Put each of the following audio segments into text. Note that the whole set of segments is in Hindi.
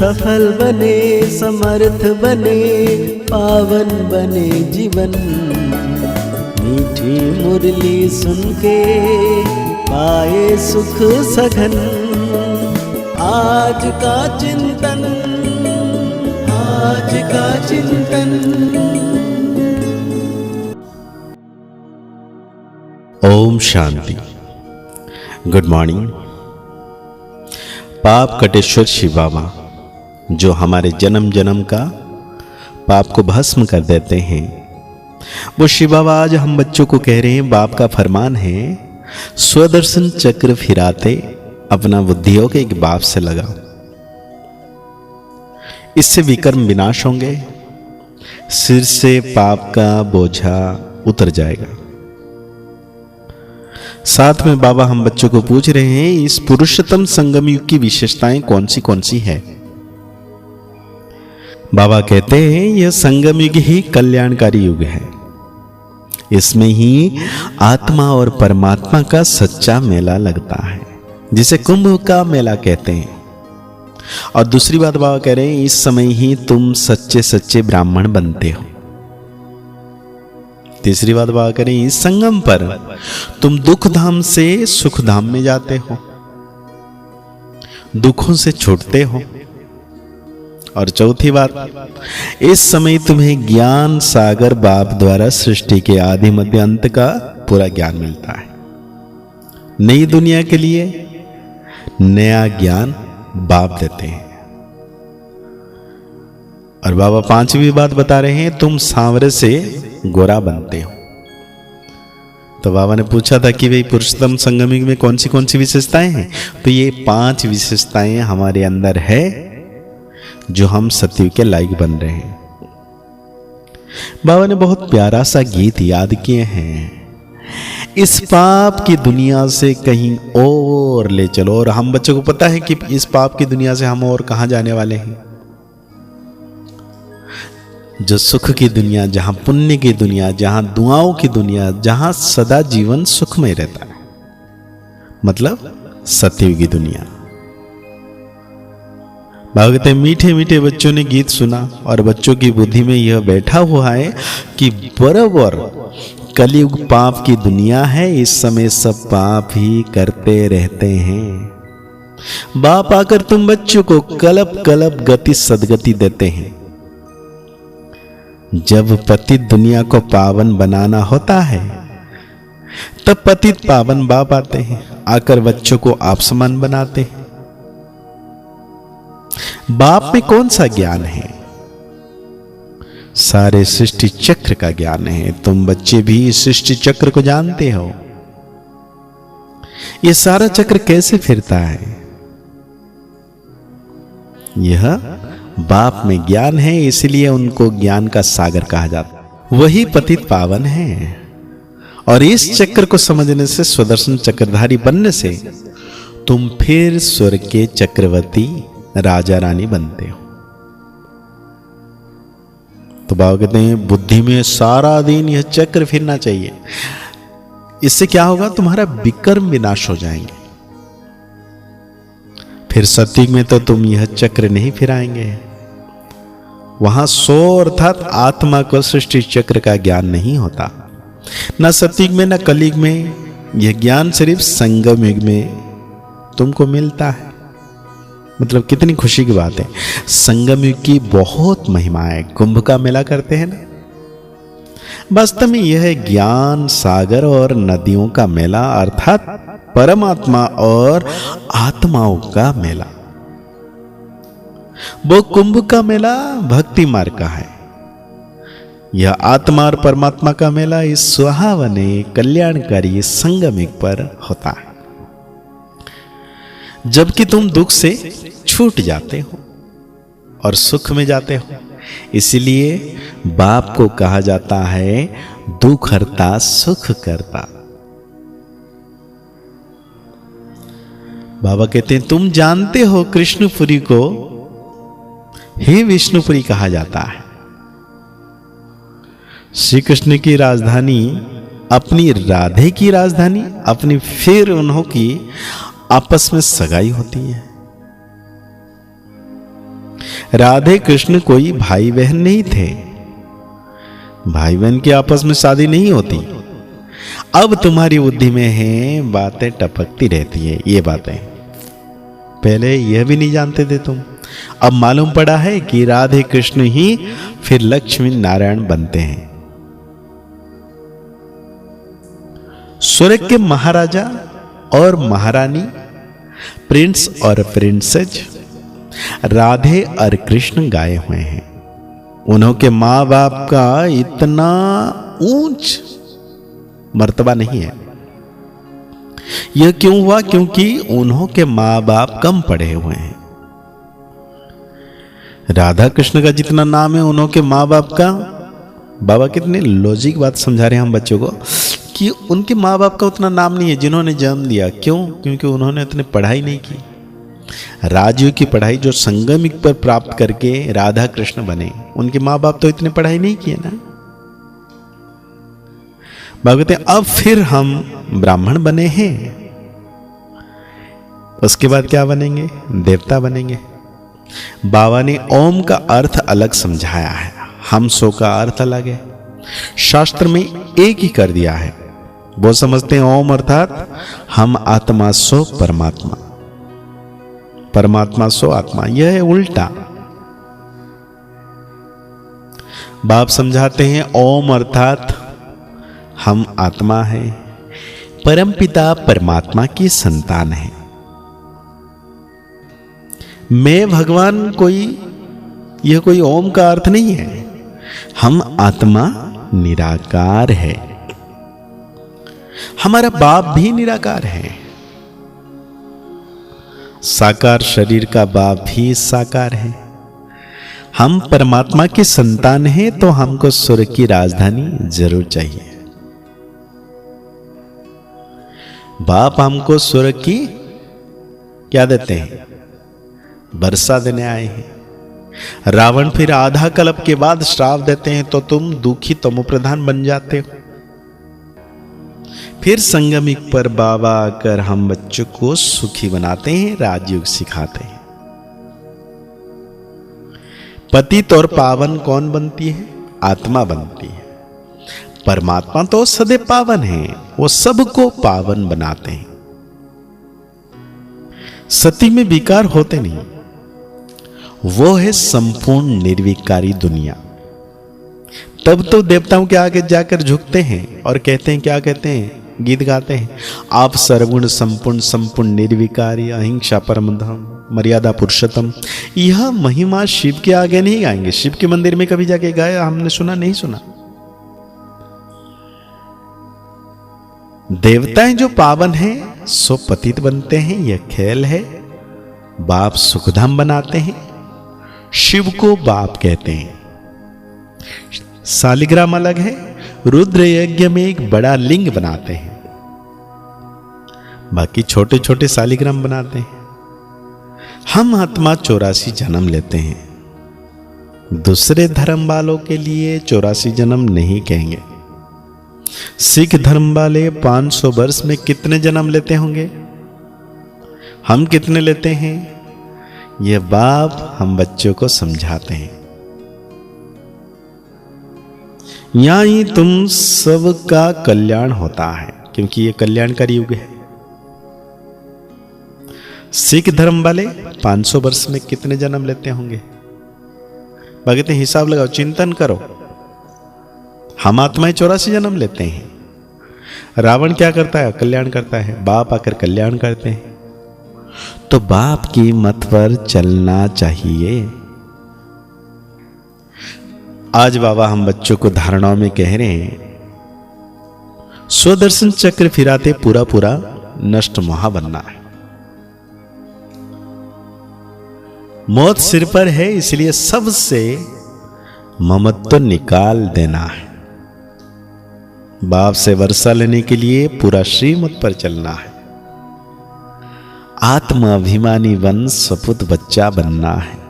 सफल बने, समर्थ बने, पावन बने जीवन। मीठी मुरली सुन के पाए सुख सघन। आज का चिंतन, आज का चिंतन। ओम शांति। Good morning. पाप कटेश्वर शिव बाबा जो हमारे जन्म जन्म का पाप को भस्म कर देते हैं, वो शिव बाबा आज हम बच्चों को कह रहे हैं, बाप का फरमान है, स्वदर्शन चक्र फिराते अपना बुद्धियोग एक बाप से लगाओ। इससे विकर्म विनाश होंगे, सिर से पाप का बोझा उतर जाएगा। साथ में बाबा हम बच्चों को पूछ रहे हैं, इस पुरुषोत्तम संगम युग की विशेषताएं कौन सी है। बाबा कहते हैं यह संगम युग ही कल्याणकारी युग है। इसमें ही आत्मा और परमात्मा का सच्चा मेला लगता है, जिसे कुंभ का मेला कहते हैं। और दूसरी बात बाबा कह रहे हैं, इस समय ही तुम सच्चे सच्चे ब्राह्मण बनते हो। तीसरी बात बात करें, इस संगम पर तुम दुख धाम से सुख धाम में जाते हो, दुखों से छूटते हो। और चौथी बात, इस समय तुम्हें ज्ञान सागर बाप द्वारा सृष्टि के आदि मध्य अंत का पूरा ज्ञान मिलता है। नई दुनिया के लिए नया ज्ञान बाप देते हैं। और बाबा पांचवी बात बता रहे हैं, तुम सांवरे से गोरा बनते हो। तो बाबा ने पूछा था कि भाई पुरुषोत्तम संगम युग में कौन सी विशेषताएं हैं। तो ये 5 विशेषताएं हमारे अंदर है जो हम सतयुग के लायक बन रहे हैं। बाबा ने बहुत प्यारा सा गीत याद किए हैं, इस पाप की दुनिया से कहीं और ले चलो। और हम बच्चों को पता है कि इस पाप की दुनिया से हम और कहां जाने वाले हैं। जो सुख की दुनिया, जहां पुण्य की दुनिया, जहां दुआओं की दुनिया, जहां सदा जीवन सुख में रहता है, मतलब सतयुग की दुनिया। बाबा कहते हैं, मीठे मीठे बच्चों ने गीत सुना और बच्चों की बुद्धि में यह बैठा हुआ है कि बराबर कलयुग पाप की दुनिया है। इस समय सब पाप ही करते रहते हैं। बाप आकर तुम बच्चों को कलप कलप गति सदगति देते हैं। जब पतित दुनिया को पावन बनाना होता है, तब पतित पावन बाप आते हैं, आकर बच्चों को आप समान बनाते हैं। बाप में कौन सा ज्ञान है? सारे सृष्टि चक्र का ज्ञान है। तुम बच्चे भी इस सृष्टि चक्र को जानते हो। यह सारा चक्र कैसे फिरता है? यह बाप में ज्ञान है, इसलिए उनको ज्ञान का सागर कहा जाता है। वही पतित पावन है। और इस चक्र को समझने से, स्वदर्शन चक्रधारी बनने से तुम फिर स्वर्ग के चक्रवर्ती राजा रानी बनते हो। तो बाबा कहते हैं, बुद्धि में सारा दिन यह चक्र फिरना चाहिए। इससे क्या होगा? तुम्हारा विकर्म विनाश हो जाएंगे। फिर सतयुग में तो तुम यह चक्र नहीं फिराएंगे। वहां सो अर्थात आत्मा को सृष्टि चक्र का ज्ञान नहीं होता। न सतयुग में न कलयुग में। यह ज्ञान सिर्फ संगम युग में तुमको मिलता है। मतलब कितनी खुशी की बात है। संगम युग की बहुत महिमा है। कुंभ का मेला करते हैं ना, वास्तव में यह है ज्ञान सागर और नदियों का मेला, अर्थात परमात्मा और आत्माओं का मेला। वो कुंभ का मेला भक्ति मार्ग का है। यह आत्मा और परमात्मा का मेला इस सुहावने कल्याणकारी संगम युग पर होता है, जबकि तुम दुख से छूट जाते हो और सुख में जाते हो। इसलिए बाप को कहा जाता है दुख हरता सुख करता। बाबा कहते हैं, तुम जानते हो कृष्णपुरी को ही विष्णुपुरी कहा जाता है। श्री कृष्ण की राजधानी अपनी राधे की राजधानी अपनी, फिर उन्हों की आपस में सगाई होती है। राधे कृष्ण कोई भाई बहन नहीं थे। भाई बहन की आपस में शादी नहीं होती। अब तुम्हारी बुद्धि में है, बातें टपकती रहती है ये बातें। पहले यह भी नहीं जानते थे तुम, अब मालूम पड़ा है कि राधे कृष्ण ही फिर लक्ष्मी नारायण बनते हैं। स्वर्ग के महाराजा और महारानी, प्रिंस और प्रिंसेस राधे और कृष्ण गाए हुए हैं। उन्हों के मां बाप का इतना ऊंच मर्तबा नहीं है। यह क्यों हुआ? क्योंकि उन्हों के मां बाप कम पढ़े हुए हैं। राधा कृष्ण का जितना नाम है, उन्हों के मां बाप का, बाबा कितने लॉजिक बात समझा रहे हैं हम बच्चों को, कि उनके मां बाप का उतना नाम नहीं है जिन्होंने जन्म दिया। क्यों? क्योंकि उन्होंने उतनी पढ़ाई नहीं की। राजयोग की पढ़ाई जो संगमिक पर प्राप्त करके राधा कृष्ण बने, उनके मां बाप तो इतने पढ़ाई नहीं किए ना। बाबा कहते हैं अब फिर हम ब्राह्मण बने हैं, उसके बाद क्या बनेंगे? देवता बनेंगे। बाबा ने ओम का अर्थ अलग समझाया है, हम सो का अर्थ अलग है। शास्त्र में एक ही कर दिया है। वो समझते हैं ओम अर्थात हम आत्मा सो परमात्मा, परमात्मा सो आत्मा। यह है उल्टा। बाप समझाते हैं ओम अर्थात हम आत्मा है, परमपिता परमात्मा की संतान है। मैं भगवान यह कोई ओम का अर्थ नहीं है। हम आत्मा निराकार है, हमारा बाप भी निराकार है। साकार शरीर का बाप भी साकार है। हम परमात्मा की संतान हैं, तो हमको स्वर्ग की राजधानी जरूर चाहिए। बाप हमको स्वर्ग की क्या देते हैं? वर्षा देने आए हैं। रावण फिर आधा कल्प के बाद श्राप देते हैं, तो तुम दुखी तमोप्रधान बन जाते हो। फिर संगमिक पर बाबा आकर हम बच्चों को सुखी बनाते हैं, राजयोग सिखाते हैं। पतित और पावन कौन बनती है? आत्मा बनती है। परमात्मा तो सदैव पावन है, वो सबको पावन बनाते हैं। सती में विकार होते नहीं, वो है संपूर्ण निर्विकारी दुनिया। तब तो देवताओं के आगे जाकर झुकते हैं और कहते हैं, क्या कहते हैं? गीत गाते हैं, आप सर्वगुण संपूर्ण, संपूर्ण निर्विकारी, अहिंसा परम धाम, मर्यादा पुरुषोत्तम। यह महिमा शिव के आगे नहीं गाएंगे। शिव के मंदिर में कभी जाके गाया हमने सुना? नहीं सुना। देवताएं जो पावन हैं सो पतित बनते हैं, यह खेल है। बाप सुखधाम बनाते हैं, शिव को बाप कहते हैं। शालिग्राम अलग है, रुद्र यज्ञ में एक बड़ा लिंग बनाते हैं, बाकी छोटे छोटे शालिग्राम बनाते हैं। हम आत्मा 84 जन्म लेते हैं। दूसरे धर्म वालों के लिए 84 जन्म नहीं कहेंगे। सिख धर्म वाले 500 वर्ष में कितने जन्म लेते होंगे? हम कितने लेते हैं? यह बाप हम बच्चों को समझाते हैं। यहां ही तुम सबका कल्याण होता है, क्योंकि यह कल्याणकारी युग है। सिख धर्म वाले 500 वर्ष में कितने जन्म लेते होंगे? भगते हिसाब लगाओ, चिंतन करो। हम आत्माएं 84 जन्म लेते हैं। रावण क्या करता है? कल्याण करता है। बाप आकर कल्याण करते हैं। तो बाप की मत पर चलना चाहिए। आज बाबा हम बच्चों को धारणाओं में कह रहे हैं, स्वदर्शन चक्र फिराते पूरा पूरा नष्ट मोहा बनना है। मौत सिर पर है, इसलिए सबसे ममत्व निकाल देना है। बाप से वर्षा लेने के लिए पूरा श्रीमत पर चलना है। आत्माभिमानी वंश सपूत बच्चा बनना है।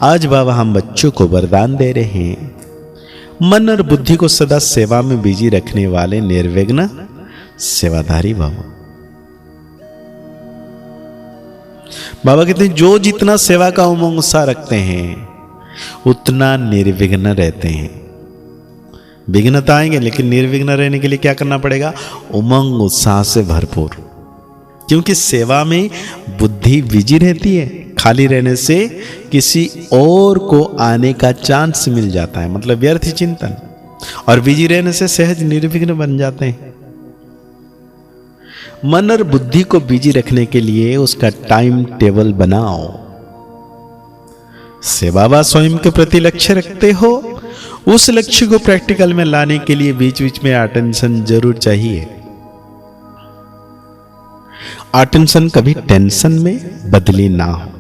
आज बाबा हम बच्चों को वरदान दे रहे हैं, मन और बुद्धि को सदा सेवा में बिजी रखने वाले निर्विघ्न सेवाधारी भव। बाबा कहते हैं जो जितना सेवा का उमंग उत्साह रखते हैं उतना निर्विघ्न रहते हैं। विघ्न तो आएंगे, लेकिन निर्विघ्न रहने के लिए क्या करना पड़ेगा? उमंग उत्साह से भरपूर। क्योंकि सेवा में बुद्धि बिजी रहती है, खाली रहने से किसी और को आने का चांस मिल जाता है, मतलब व्यर्थ चिंतन। और बिजी रहने से सहज निर्विघ्न बन जाते हैं। मन और बुद्धि को बिजी रखने के लिए उसका टाइम टेबल बनाओ। सेवा स्वयं के प्रति लक्ष्य रखते हो, उस लक्ष्य को प्रैक्टिकल में लाने के लिए बीच बीच में अटेंशन जरूर चाहिए। अटेंशन कभी टेंशन में बदली ना हो।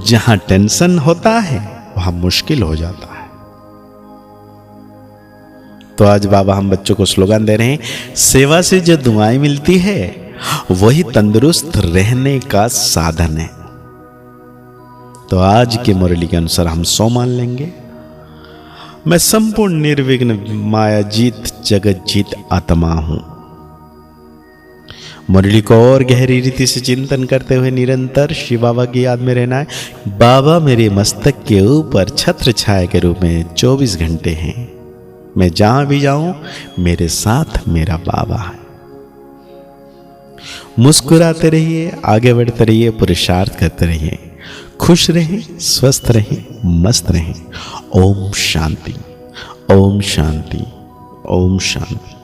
जहां टेंशन होता है वहां मुश्किल हो जाता है। तो आज बाबा हम बच्चों को स्लोगन दे रहे हैं, सेवा से जो दुआएं मिलती है वही तंदुरुस्त रहने का साधन है। तो आज की मुरली के अनुसार हम 100 मान लेंगे। मैं संपूर्ण निर्विघ्न माया जीत जगत जीत आत्मा हूं। मुरली को और गहरी रीति से चिंतन करते हुए निरंतर शिव बाबा की याद में रहना है। बाबा मेरे मस्तक के ऊपर छत्र छाया के रूप में 24 घंटे हैं। मैं जहां भी जाऊं मेरे साथ मेरा बाबा है। मुस्कुराते रहिए, आगे बढ़ते रहिए, पुरुषार्थ करते रहिए, खुश रहें, स्वस्थ रहें, मस्त रहें। ओम शांति, ओम शांति, ओम शांति।